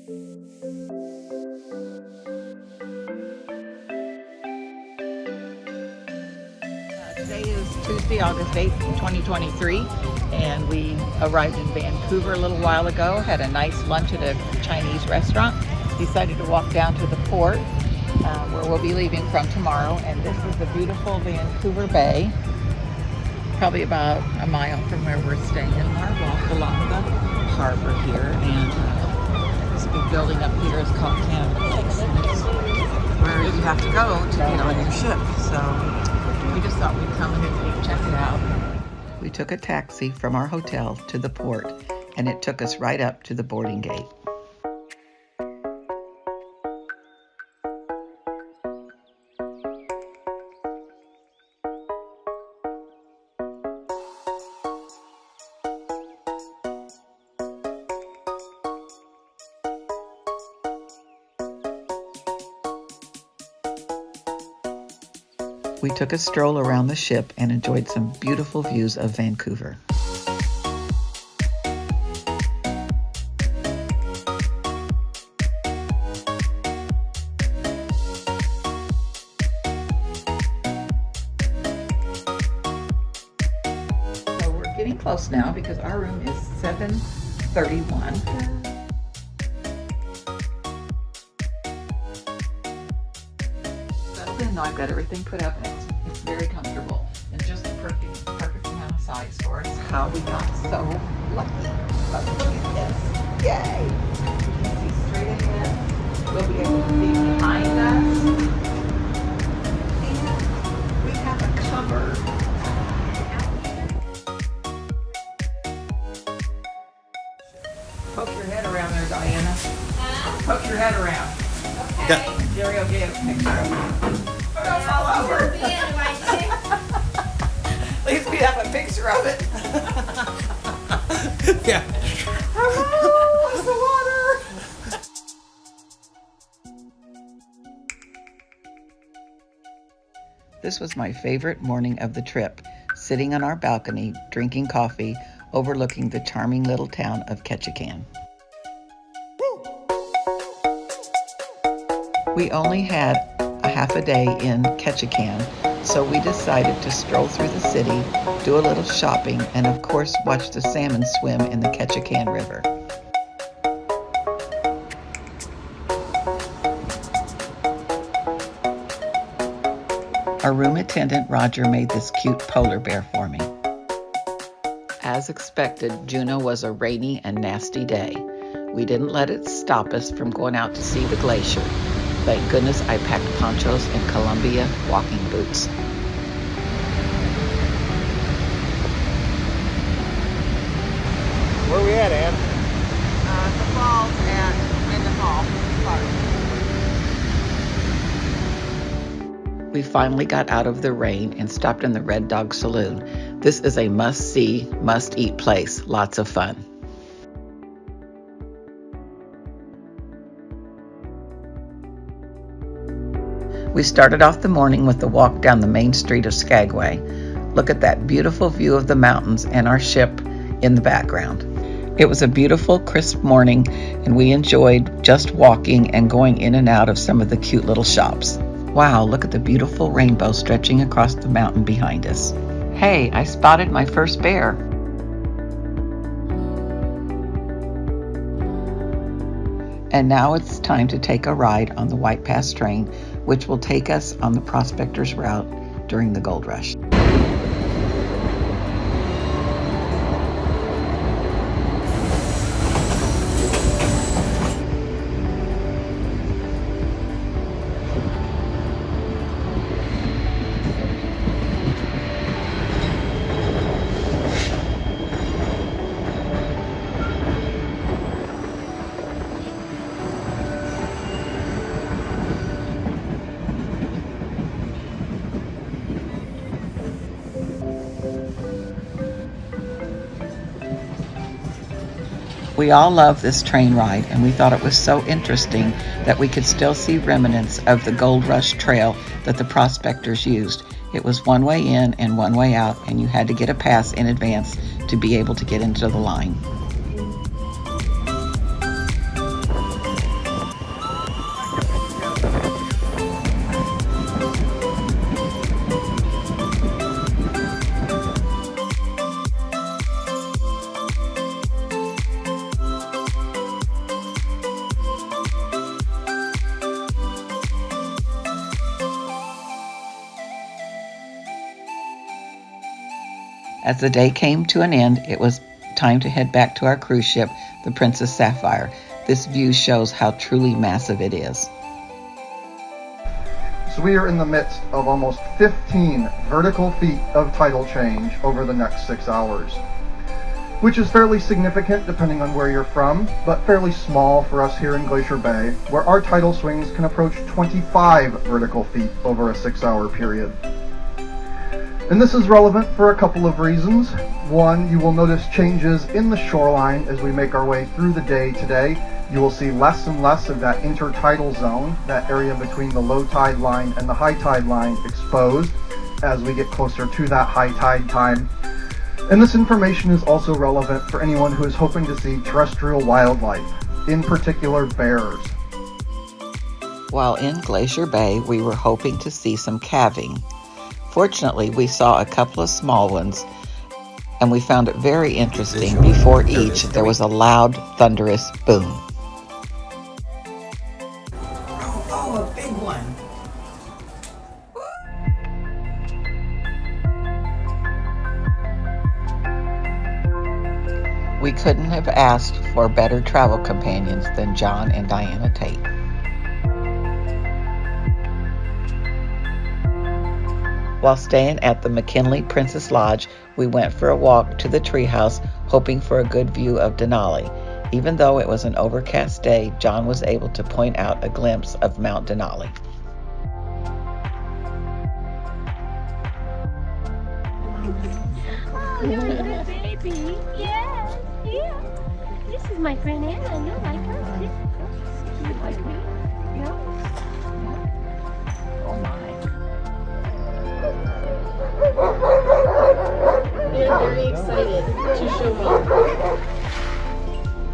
Today is Tuesday, August 8th, 2023, and we arrived in Vancouver a little while ago, had a nice lunch at a Chinese restaurant, decided to walk down to the port where we'll be leaving from tomorrow, and this is the beautiful Vancouver Bay, probably about a mile from where we're staying. And our walk along the harbor here, and this big building up here is called Canada Place, and it's where you have to go to get on your ship. So we just thought we'd come and check it out. We took a taxi from our hotel to the port, and it took us right up to the boarding gate. We took a stroll around the ship and enjoyed some beautiful views of Vancouver. So we're getting close now because our room is 731. No, I've got everything put up and it's very comfortable and just the perfect amount of size for us. How we got so lucky. But look at this. Yay! You can see straight ahead. We'll be able to see behind us. And we have a cover. Poke your head around there, Diana. Poke your head around. Okay. Jerry will get a picture of you. Don't fall over. At least we have a picture of it. Yeah. Hello, where's the water? This was my favorite morning of the trip, sitting on our balcony, drinking coffee, overlooking the charming little town of Ketchikan. We only had a half a day in Ketchikan, so we decided to stroll through the city, do a little shopping, and of course watch the salmon swim in the Ketchikan River. Our room attendant, Roger, made this cute polar bear for me. As expected, Juneau was a rainy and nasty day. We didn't let it stop us from going out to see the glacier. Thank goodness I packed ponchos and Columbia walking boots. Where are we at, Ann? The falls at Mendenhall Park. We finally got out of the rain and stopped in the Red Dog Saloon. This is a must-see, must-eat place. Lots of fun. We started off the morning with a walk down the main street of Skagway. Look at that beautiful view of the mountains and our ship in the background. It was a beautiful, crisp morning, and we enjoyed just walking and going in and out of some of the cute little shops. Wow, look at the beautiful rainbow stretching across the mountain behind us. Hey, I spotted my first bear. And now it's time to take a ride on the White Pass train, which will take us on the Prospectors route during the gold rush. We all love this train ride, and we thought it was so interesting that we could still see remnants of the Gold Rush Trail that the prospectors used. It was one way in and one way out, and you had to get a pass in advance to be able to get into the line. As the day came to an end, it was time to head back to our cruise ship, the Princess Sapphire. This view shows how truly massive it is. So we are in the midst of almost 15 vertical feet of tidal change over the next 6 hours, which is fairly significant depending on where you're from, but fairly small for us here in Glacier Bay, where our tidal swings can approach 25 vertical feet over a 6-hour period. And this is relevant for a couple of reasons. One, you will notice changes in the shoreline as we make our way through the day today. You will see less and less of that intertidal zone, that area between the low tide line and the high tide line, exposed as we get closer to that high tide time. And this information is also relevant for anyone who is hoping to see terrestrial wildlife, in particular bears. While in Glacier Bay, we were hoping to see some calving. Fortunately, we saw a couple of small ones, and we found it very interesting. Before each, there was a loud, thunderous boom. Oh, a big one. We couldn't have asked for better travel companions than John and Diana Tate. While staying at the McKinley Princess Lodge, we went for a walk to the treehouse, hoping for a good view of Denali. Even though it was an overcast day, John was able to point out a glimpse of Mount Denali. Oh, you're a good baby. Yes, yeah. This is my friend Anna. You like her? You like me? No? Oh my. They're very excited to show up.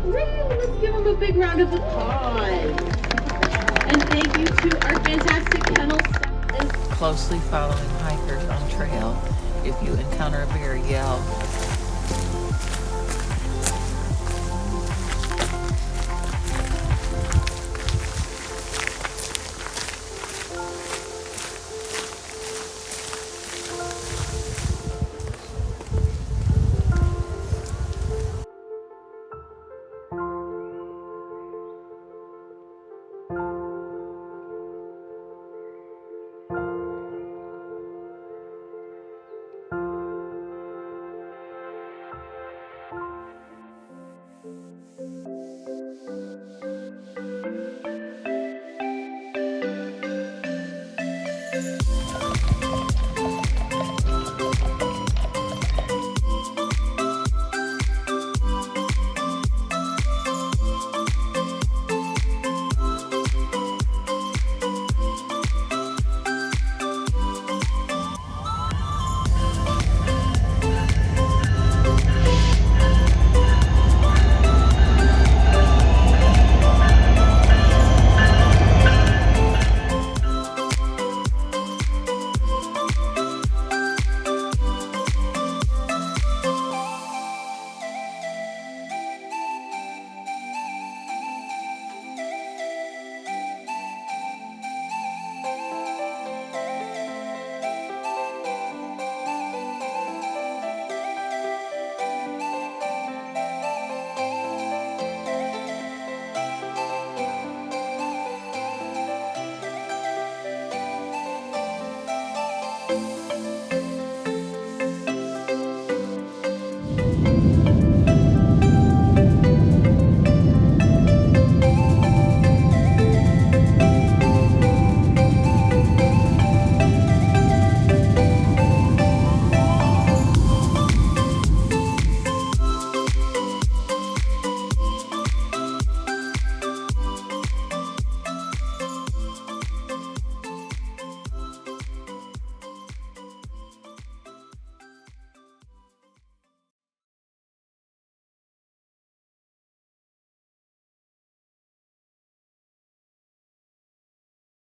Let's give them a big round of applause. And thank you to our fantastic kennel staff. Closely following hikers on trail. If you encounter a bear, yell.